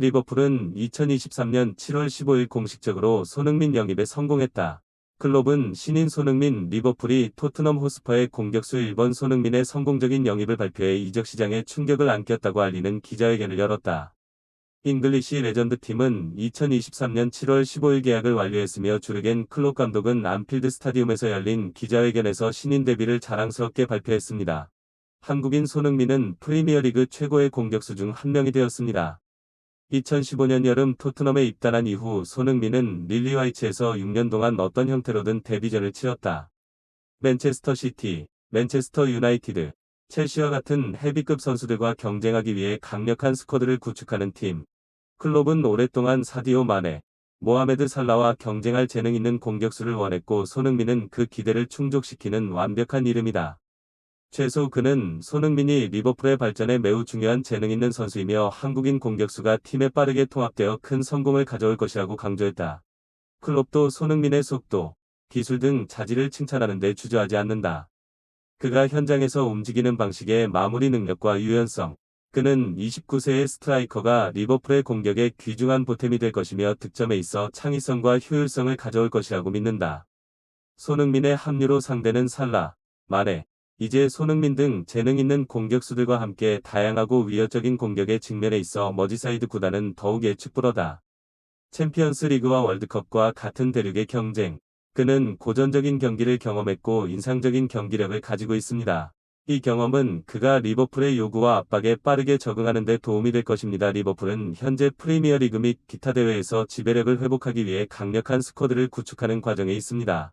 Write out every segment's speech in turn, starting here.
리버풀은 2023년 7월 15일 공식적으로 손흥민 영입에 성공했다. 클롭은 신인 손흥민 리버풀이 토트넘 호스퍼의 공격수 1번 손흥민의 성공적인 영입을 발표해 이적 시장에 충격을 안겼다고 알리는 기자회견을 열었다. 잉글리시 레전드 팀은 2023년 7월 15일 계약을 완료했으며 주르겐 클롭 감독은 안필드 스타디움에서 열린 기자회견에서 신인 데뷔를 자랑스럽게 발표했습니다. 한국인 손흥민은 프리미어리그 최고의 공격수 중 한 명이 되었습니다. 2015년 여름 토트넘에 입단한 이후 손흥민은 릴리 화이츠에서 6년 동안 어떤 형태로든 데뷔전을 치렀다. 맨체스터 시티, 맨체스터 유나이티드, 첼시와 같은 헤비급 선수들과 경쟁하기 위해 강력한 스쿼드를 구축하는 팀. 클롭은 오랫동안 사디오 마네, 모하메드 살라와 경쟁할 재능 있는 공격수를 원했고 손흥민은 그 기대를 충족시키는 완벽한 이름이다. 최소 그는 손흥민이 리버풀의 발전에 매우 중요한 재능 있는 선수이며 한국인 공격수가 팀에 빠르게 통합되어 큰 성공을 가져올 것이라고 강조했다. 클롭도 손흥민의 속도, 기술 등 자질을 칭찬하는 데 주저하지 않는다. 그가 현장에서 움직이는 방식의 마무리 능력과 유연성, 그는 29세의 스트라이커가 리버풀의 공격에 귀중한 보탬이 될 것이며 득점에 있어 창의성과 효율성을 가져올 것이라고 믿는다. 손흥민의 합류로 상대는 살라, 마네, 이제 손흥민 등 재능 있는 공격수들과 함께 다양하고 위협적인 공격의 측면에 있어 머지사이드 구단은 더욱 예측불허다. 챔피언스 리그와 월드컵과 같은 대륙의 경쟁. 그는 고전적인 경기를 경험했고 인상적인 경기력을 가지고 있습니다. 이 경험은 그가 리버풀의 요구와 압박에 빠르게 적응하는 데 도움이 될 것입니다. 리버풀은 현재 프리미어리그 및 기타 대회에서 지배력을 회복하기 위해 강력한 스쿼드를 구축하는 과정에 있습니다.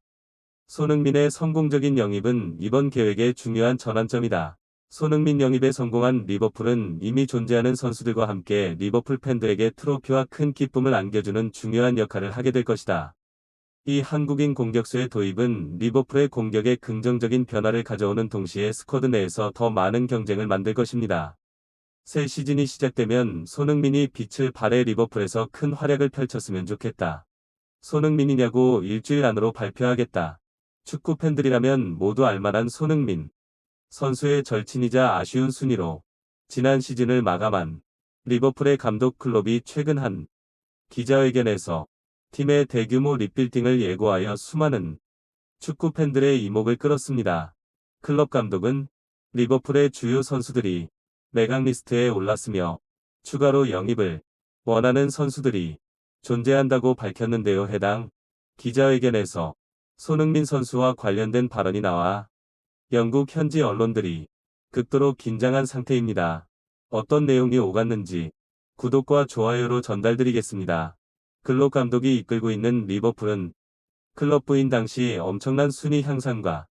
손흥민의 성공적인 영입은 이번 계획의 중요한 전환점이다. 손흥민 영입에 성공한 리버풀은 이미 존재하는 선수들과 함께 리버풀 팬들에게 트로피와 큰 기쁨을 안겨주는 중요한 역할을 하게 될 것이다. 이 한국인 공격수의 도입은 리버풀의 공격에 긍정적인 변화를 가져오는 동시에 스쿼드 내에서 더 많은 경쟁을 만들 것입니다. 새 시즌이 시작되면 손흥민이 빛을 발해 리버풀에서 큰 활약을 펼쳤으면 좋겠다. 손흥민이냐고 일주일 안으로 발표하겠다. 축구 팬들이라면 모두 알만한 손흥민. 선수의 절친이자 아쉬운 순위로 지난 시즌을 마감한 리버풀의 감독 클롭이 최근 한 기자회견에서 팀의 대규모 리빌딩을 예고하여 수많은 축구 팬들의 이목을 끌었습니다. 클롭 감독은 리버풀의 주요 선수들이 매각 리스트에 올랐으며 추가로 영입을 원하는 선수들이 존재한다고 밝혔는데요. 해당 기자회견에서 손흥민 선수와 관련된 발언이 나와 영국 현지 언론들이 극도로 긴장한 상태입니다. 어떤 내용이 오갔는지 구독과 좋아요로 전달드리겠습니다. 클롭 감독이 이끌고 있는 리버풀은 클럽 부임 당시 엄청난 순위 향상과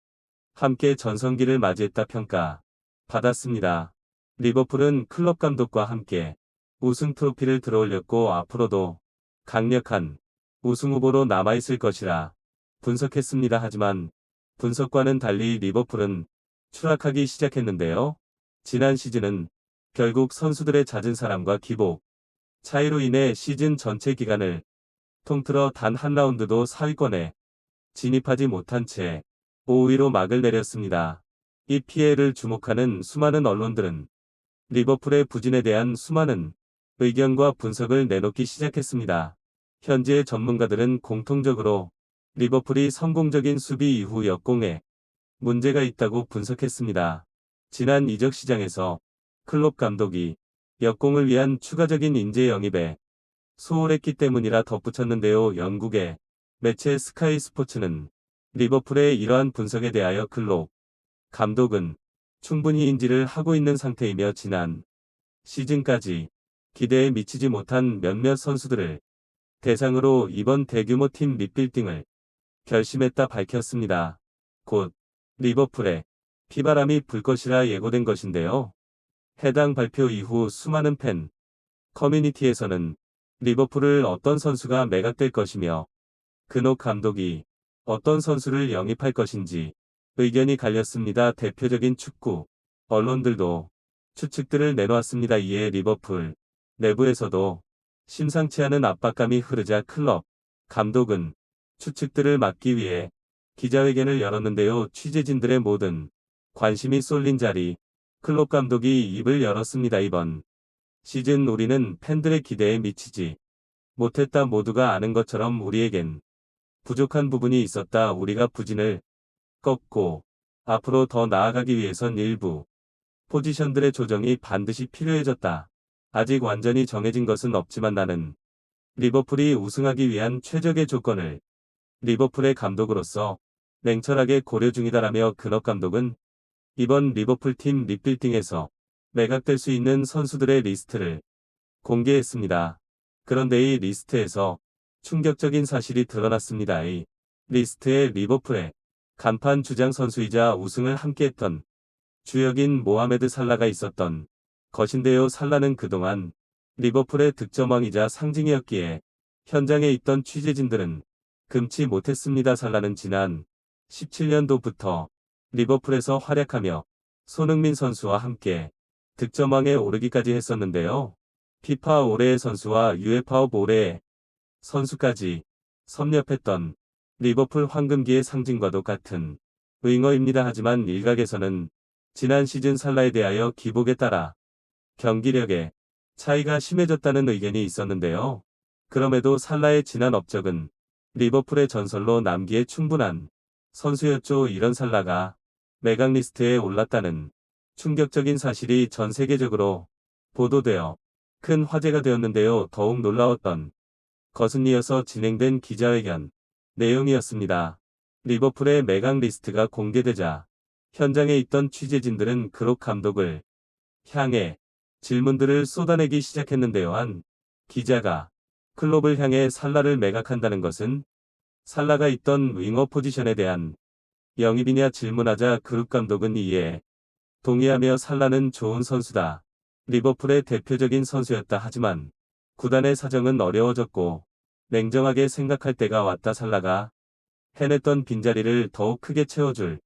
함께 전성기를 맞이했다 평가 받았습니다. 리버풀은 클럽 감독과 함께 우승 트로피를 들어올렸고 앞으로도 강력한 우승 후보로 남아있을 것이라 분석했습니다. 하지만 분석과는 달리 리버풀은 추락하기 시작했는데요. 지난 시즌은 결국 선수들의 잦은 사람과 기복 차이로 인해 시즌 전체 기간을 통틀어 단 한 라운드도 상위권에 진입하지 못한 채 5위로 막을 내렸습니다. 이 피해를 주목하는 수많은 언론들은 리버풀의 부진에 대한 수많은 의견과 분석을 내놓기 시작했습니다. 현지의 전문가들은 공통적으로 리버풀이 성공적인 수비 이후 역공에 문제가 있다고 분석했습니다. 지난 이적 시장에서 클롭 감독이 역공을 위한 추가적인 인재 영입에 소홀했기 때문이라 덧붙였는데요. 영국의 매체 스카이 스포츠는 리버풀의 이러한 분석에 대하여 클롭 감독은 충분히 인지를 하고 있는 상태이며 지난 시즌까지 기대에 미치지 못한 몇몇 선수들을 대상으로 이번 대규모 팀 리빌딩을 결심했다 밝혔습니다. 곧 리버풀에 피바람이 불 것이라 예고된 것인데요. 해당 발표 이후 수많은 팬 커뮤니티에서는 리버풀을 어떤 선수가 매각될 것이며 근옥 감독이 어떤 선수를 영입할 것인지 의견이 갈렸습니다. 대표적인 축구 언론들도 추측들을 내놓았습니다. 이에 리버풀 내부에서도 심상치 않은 압박감이 흐르자 클럽 감독은 추측들을 막기 위해 기자회견을 열었는데요. 취재진들의 모든 관심이 쏠린 자리 클롭 감독이 입을 열었습니다. 이번 시즌 우리는 팬들의 기대에 미치지 못했다. 모두가 아는 것처럼 우리에겐 부족한 부분이 있었다. 우리가 부진을 꺾고 앞으로 더 나아가기 위해선 일부 포지션들의 조정이 반드시 필요해졌다. 아직 완전히 정해진 것은 없지만 나는 리버풀이 우승하기 위한 최적의 조건을 리버풀의 감독으로서 냉철하게 고려 중이다라며 클럽 감독은 이번 리버풀 팀 리빌딩에서 매각될 수 있는 선수들의 리스트를 공개했습니다. 그런데 이 리스트에서 충격적인 사실이 드러났습니다. 이 리스트에 리버풀의 간판 주장 선수이자 우승을 함께했던 주역인 모하메드 살라가 있었던 것인데요. 살라는 그동안 리버풀의 득점왕이자 상징이었기에 현장에 있던 취재진들은 금치 못했습니다. 살라는 지난 17년도부터 리버풀에서 활약하며 손흥민 선수와 함께 득점왕에 오르기까지 했었는데요. 피파 올해의 선수와 유에파업 올해의 선수까지 섭렵했던 리버풀 황금기의 상징과도 같은 윙어입니다. 하지만 일각에서는 지난 시즌 살라에 대하여 기복에 따라 경기력의 차이가 심해졌다는 의견이 있었는데요. 그럼에도 살라의 지난 업적은 리버풀의 전설로 남기에 충분한 선수였죠. 이런 살라가 매각 리스트에 올랐다는 충격적인 사실이 전 세계적으로 보도되어 큰 화제가 되었는데요. 더욱 놀라웠던 것은 이어서 진행된 기자회견 내용이었습니다. 리버풀의 매각 리스트가 공개되자 현장에 있던 취재진들은 클롭 감독을 향해 질문들을 쏟아내기 시작했는데요. 한 기자가 클롭을 향해 살라를 매각한다는 것은 살라가 있던 윙어 포지션에 대한 영입이냐 질문하자 그룹 감독은 이에 동의하며 살라는 좋은 선수다. 리버풀의 대표적인 선수였다. 하지만 구단의 사정은 어려워졌고 냉정하게 생각할 때가 왔다. 살라가 해냈던 빈자리를 더욱 크게 채워줄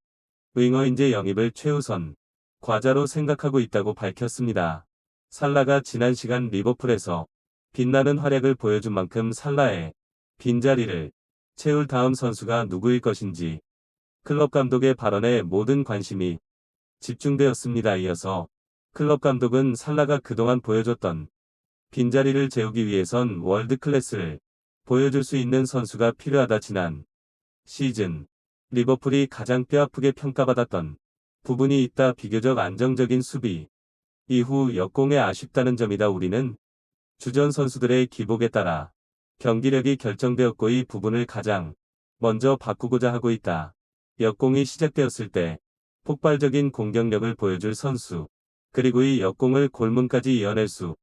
윙어인재 영입을 최우선 과자로 생각하고 있다고 밝혔습니다. 살라가 지난 시간 리버풀에서 빛나는 활약을 보여준 만큼 살라의 빈자리를 채울 다음 선수가 누구일 것인지 클럽 감독의 발언에 모든 관심이 집중되었습니다. 이어서 클럽 감독은 살라가 그동안 보여줬던 빈자리를 채우기 위해선 월드 클래스를 보여줄 수 있는 선수가 필요하다. 지난 시즌 리버풀이 가장 뼈아프게 평가받았던 부분이 있다. 비교적 안정적인 수비 이후 역공에 아쉽다는 점이다. 우리는 주전 선수들의 기복에 따라 경기력이 결정되었고 이 부분을 가장 먼저 바꾸고자 하고 있다. 역공이 시작되었을 때 폭발적인 공격력을 보여줄 선수, 그리고 이 역공을 골문까지 이어낼 수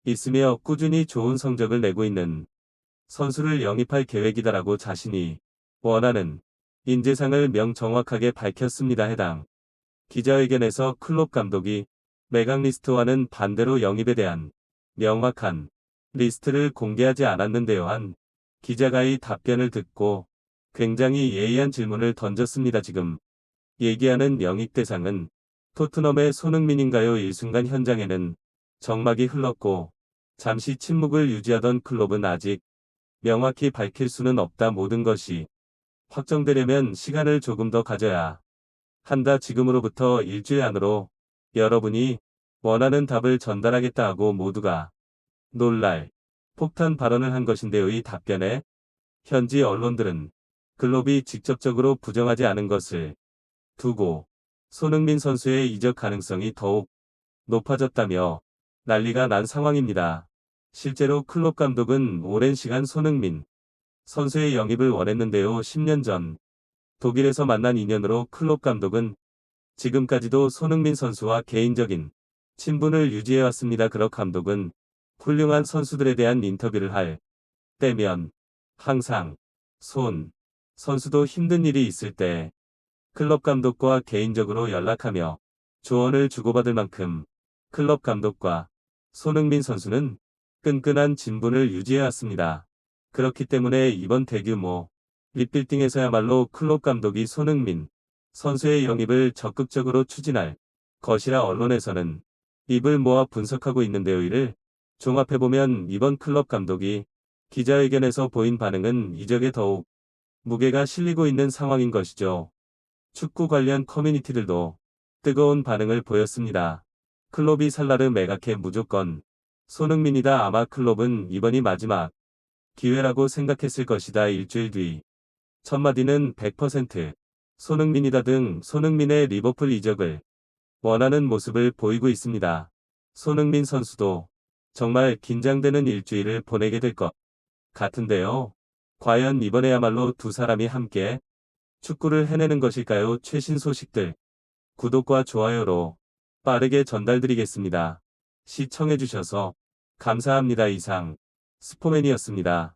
있으며 꾸준히 좋은 성적을 내고 있는 선수를 영입할 계획이다라고 자신이 원하는 인재상을 명정확하게 밝혔습니다. 해당 기자회견에서 클롭 감독이 매각 리스트와는 반대로 영입에 대한 명확한 리스트를 공개하지 않았는데요. 한 기자가 이 답변을 듣고 굉장히 예의한 질문을 던졌습니다. 지금 얘기하는 영입 대상은 토트넘의 손흥민인가요? 일순간 현장에는 정막이 흘렀고 잠시 침묵을 유지하던 클롭은 아직 명확히 밝힐 수는 없다. 모든 것이 확정되려면 시간을 조금 더 가져야 한다. 지금으로부터 일주일 안으로 여러분이 원하는 답을 전달하겠다 하고 모두가 놀랄 폭탄 발언을 한 것인데요. 이 답변에 현지 언론들은 클롭이 직접적으로 부정하지 않은 것을 두고 손흥민 선수의 이적 가능성이 더욱 높아졌다며 난리가 난 상황입니다. 실제로 클롭 감독은 오랜 시간 손흥민 선수의 영입을 원했는데요. 10년 전 독일에서 만난 인연으로 클롭 감독은 지금까지도 손흥민 선수와 개인적인 친분을 유지해왔습니다. 클롭 감독은 훌륭한 선수들에 대한 인터뷰를 할 때면 항상 손 선수도 힘든 일이 있을 때 클럽 감독과 개인적으로 연락하며 조언을 주고받을 만큼 클럽 감독과 손흥민 선수는 끈끈한 친분을 유지해왔습니다. 그렇기 때문에 이번 대규모 리빌딩에서야말로 클롭 감독이 손흥민 선수의 영입을 적극적으로 추진할 것이라 언론에서는 입을 모아 분석하고 있는데요. 이를 종합해보면 이번 클럽 감독이 기자회견에서 보인 반응은 이적에 더욱 무게가 실리고 있는 상황인 것이죠. 축구 관련 커뮤니티들도 뜨거운 반응을 보였습니다. 클롭이 살라를 매각해 무조건 손흥민이다. 아마 클롭은 이번이 마지막 기회라고 생각했을 것이다. 일주일 뒤 첫마디는 100% 손흥민이다 등 손흥민의 리버풀 이적을 원하는 모습을 보이고 있습니다. 손흥민 선수도 정말 긴장되는 일주일을 보내게 될 것 같은데요. 과연 이번에야말로 두 사람이 함께 축구를 해내는 것일까요? 최신 소식들 구독과 좋아요로 빠르게 전달드리겠습니다. 시청해주셔서 감사합니다. 이상 스포맨이었습니다.